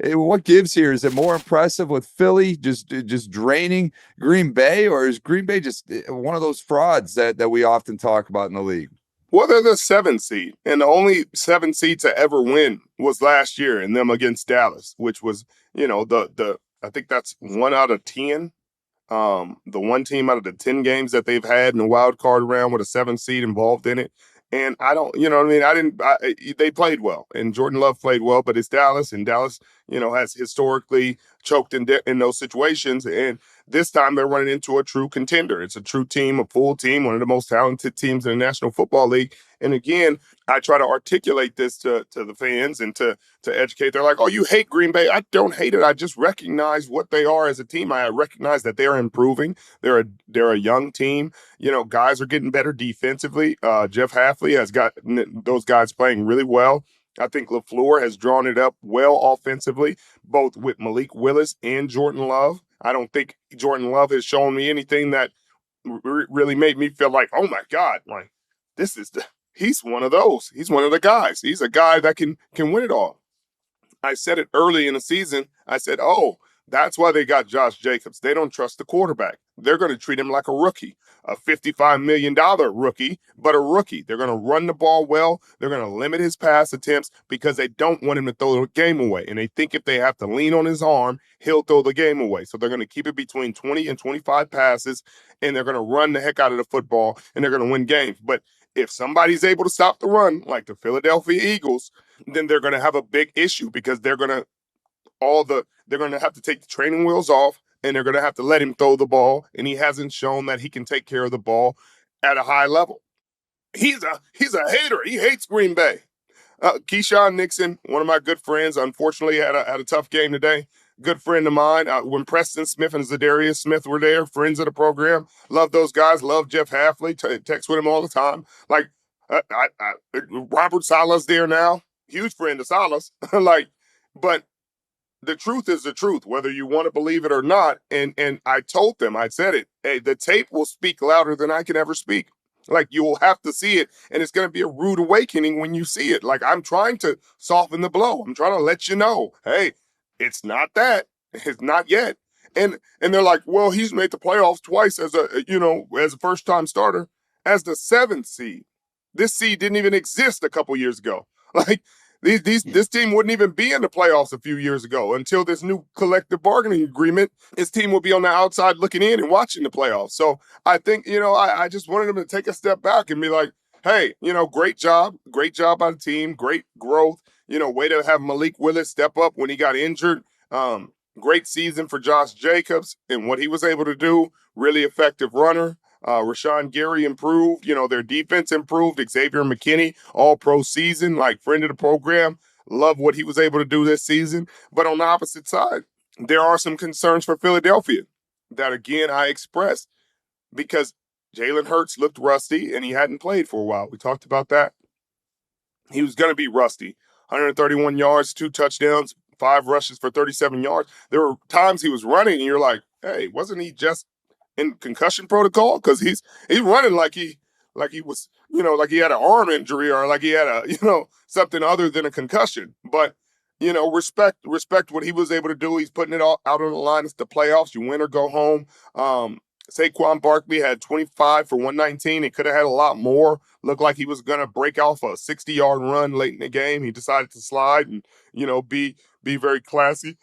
What gives here? Is it more impressive with Philly just draining Green Bay, or is Green Bay just one of those frauds that we often talk about in the league? Well, they're the 7th seed, and the only 7 seed to ever win was last year, and them against Dallas, which was, the I think that's 1 out of 10. The one team out of the 10 games that they've had in the wild card round with a 7 seed involved in it. And I don't, you know what I mean? They played well, and Jordan Love played well, but it's Dallas, and Dallas, has historically choked in those situations. And this time they're running into a true contender. It's a true team, a full team, one of the most talented teams in the National Football League. And again, I try to articulate this to the fans and to educate. They're like, "Oh, you hate Green Bay." I don't hate it. I just recognize what they are as a team. I recognize that they're improving. They're a young team. Guys are getting better defensively. Jeff Hafley has got those guys playing really well. I think LaFleur has drawn it up well offensively, both with Malik Willis and Jordan Love. I don't think Jordan Love has shown me anything that really made me feel like, oh my God, like he's one of those. He's one of the guys. He's a guy that can win it all. I said it early in the season. I said, oh, that's why they got Josh Jacobs. They don't trust the quarterback. They're going to treat him like a rookie, a $55 million rookie, but a rookie. They're going to run the ball well. They're going to limit his pass attempts because they don't want him to throw the game away. And they think if they have to lean on his arm, he'll throw the game away. So they're going to keep it between 20 and 25 passes, and they're going to run the heck out of the football, and they're going to win games. But if somebody's able to stop the run, like the Philadelphia Eagles, then they're going to have a big issue because they're going to have to take the training wheels off, and they're going to have to let him throw the ball. And he hasn't shown that he can take care of the ball at a high level. He's a hater. He hates Green Bay. Keyshawn Nixon, one of my good friends, unfortunately had a tough game today. Good friend of mine. When Preston Smith and Zadarius Smith were there, friends of the program, love those guys. Love Jeff Hafley. Text with him all the time. Like Robert Sala's there now. Huge friend of Sala's. But the truth is the truth, whether you want to believe it or not. And I told them, I said it. Hey, the tape will speak louder than I can ever speak. Like, you will have to see it, and it's going to be a rude awakening when you see it. Like, I'm trying to soften the blow. I'm trying to let you know, hey, it's not that. It's not yet. And they're like, well, he's made the playoffs twice as a first-time starter, as the 7th seed. This seed didn't even exist a couple years ago. Like, this team wouldn't even be in the playoffs a few years ago until this new collective bargaining agreement. His team will be on the outside looking in and watching the playoffs. So I think, I just wanted him to take a step back and be like, hey, great job by the team, great growth. Way to have Malik Willis step up when he got injured. Great season for Josh Jacobs and what he was able to do. Really effective runner. Rashawn Gary improved. Their defense improved. Xavier McKinney, all-pro season, like friend of the program. Love what he was able to do this season. But on the opposite side, there are some concerns for Philadelphia that, again, I expressed because Jalen Hurts looked rusty and he hadn't played for a while. We talked about that. He was going to be rusty. 131 yards, 2 touchdowns, 5 rushes for 37 yards. There were times he was running and you're like, hey, wasn't he just in concussion protocol? Because he's running like he was, like he had an arm injury or like he had something other than a concussion. But respect what he was able to do. He's putting it all out on the line. It's the playoffs. You win or go home. Saquon Barkley had 25 for 119. He could have had a lot more. Looked like he was going to break off a 60-yard run late in the game. He decided to slide and, be very classy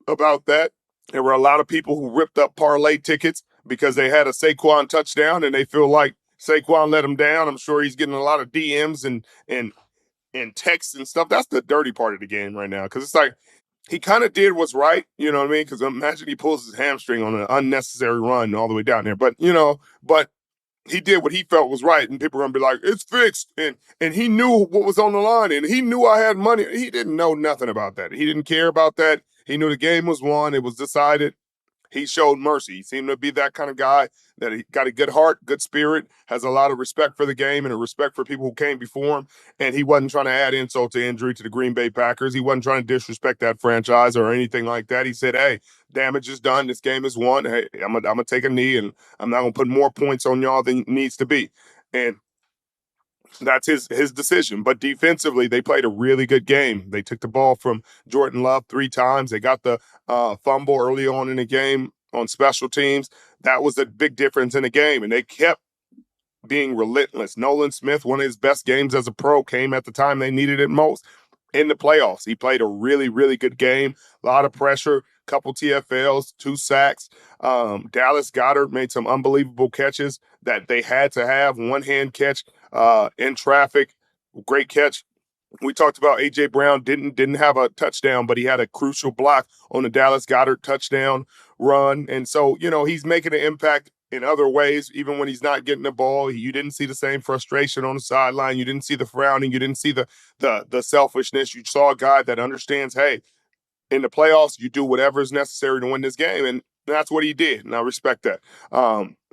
about that. There were a lot of people who ripped up parlay tickets because they had a Saquon touchdown and they feel like Saquon let him down. I'm sure he's getting a lot of DMs and texts and stuff. That's the dirty part of the game right now, because it's like he kind of did what's right, you know what I mean? Because imagine he pulls his hamstring on an unnecessary run all the way down there. But he did what he felt was right, and people are going to be like, it's fixed. And he knew what was on the line, and he knew I had money. He didn't know nothing about that. He didn't care about that. He knew the game was won. It was decided. He showed mercy. He seemed to be that kind of guy that he got a good heart, good spirit, has a lot of respect for the game and a respect for people who came before him. And he wasn't trying to add insult to injury to the Green Bay Packers. He wasn't trying to disrespect that franchise or anything like that. He said, hey, damage is done. This game is won. Hey, I'm going to take a knee, and I'm not going to put more points on y'all than needs to be. And that's his decision. But defensively, they played a really good game. They took the ball from Jordan Love 3 times. They got the fumble early on in the game on special teams. That was a big difference in the game, and they kept being relentless. Nolan Smith, one of his best games as a pro, came at the time they needed it most in the playoffs. He played a really, really good game. A lot of pressure, couple TFLs, 2 sacks. Dallas Goedert made some unbelievable catches that they had to have. One-hand catch in traffic, great catch. We talked about A.J. Brown didn't have a touchdown, but he had a crucial block on the Dallas Goedert touchdown run. And so, he's making an impact in other ways, even when he's not getting the ball. You didn't see the same frustration on the sideline. You didn't see the frowning. You didn't see the selfishness. You saw a guy that understands, hey, in the playoffs, you do whatever is necessary to win this game. And that's what he did. And I respect that.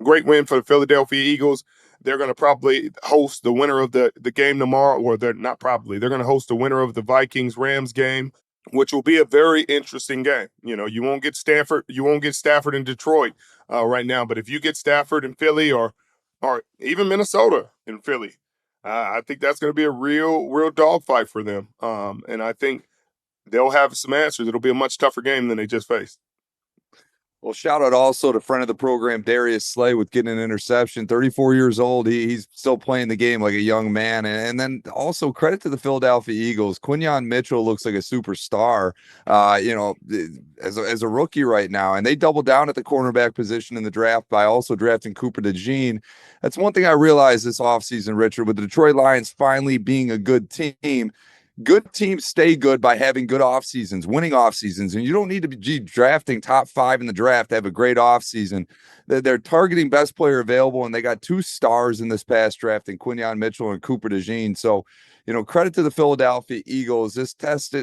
Great win for the Philadelphia Eagles. They're going to probably host the winner of the game tomorrow, or they're not probably. They're going to host the winner of the Vikings-Rams game, which will be a very interesting game. You won't get Stafford in Detroit right now, but if you get Stafford in Philly or even Minnesota in Philly, I think that's going to be a real dogfight for them. And I think they'll have some answers. It'll be a much tougher game than they just faced. Well, shout out also to friend of the program, Darius Slay, with getting an interception. 34 years old. He's still playing the game like a young man. And then also credit to the Philadelphia Eagles. Quinyon Mitchell looks like a superstar, as a rookie right now. And they doubled down at the cornerback position in the draft by also drafting Cooper DeJean. That's one thing I realized this offseason, Richard, with the Detroit Lions finally being a good team. Good teams stay good by having good off seasons, winning off seasons, and you don't need to be drafting top 5 in the draft to have a great off season. They're targeting best player available, and they got 2 stars in this past draft in Quinyon Mitchell and Cooper DeJean. So, credit to the Philadelphia Eagles. This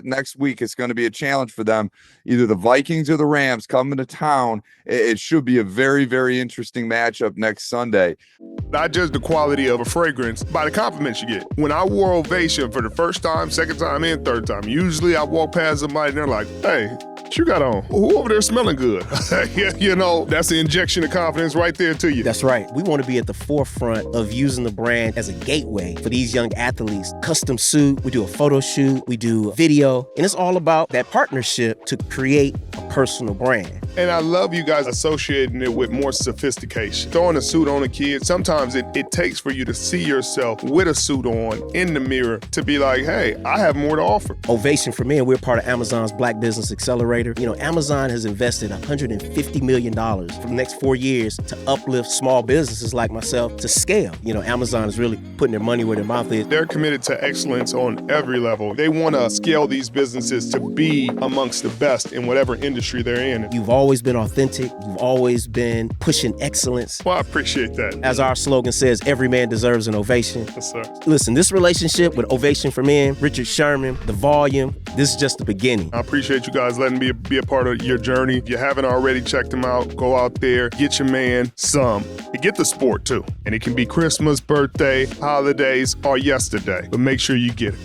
next week, it's going to be a challenge for them. Either the Vikings or the Rams coming to town. It should be a very, very interesting matchup next Sunday. I judge the quality of a fragrance by the compliments you get. When I wore Ovation for the first time, second time, and third time, usually I walk past somebody and they're like, hey, what you got on? Who over there smelling good? That's the injection of confidence right there to you. That's right. We want to be at the forefront of using the brand as a gateway for these young athletes. Custom suit, we do a photo shoot, we do video, and it's all about that partnership to create a personal brand. And I love you guys associating it with more sophistication. Throwing a suit on a kid, sometimes it takes for you to see yourself with a suit on in the mirror to be like, hey, I have more to offer. Ovation for Men, we're part of Amazon's Black Business Accelerator. Amazon has invested $150 million for the next 4 years to uplift small businesses like myself to scale. Amazon is really putting their money where their mouth is. They're committed to excellence on every level. They want to scale these businesses to be amongst the best in whatever industry they're in. You've always been authentic. You've always been pushing excellence. Well, I appreciate that. As our slogan says, every man deserves an ovation. Yes, sir. Listen, this relationship with Ovation for Men, Richard Sherman, the volume, this is just the beginning. I appreciate you guys letting me be a part of your journey. If you haven't already checked them out, go out there, get your man some. And get the sport too. And it can be Christmas, birthday, holidays, or yesterday. But make sure you get it.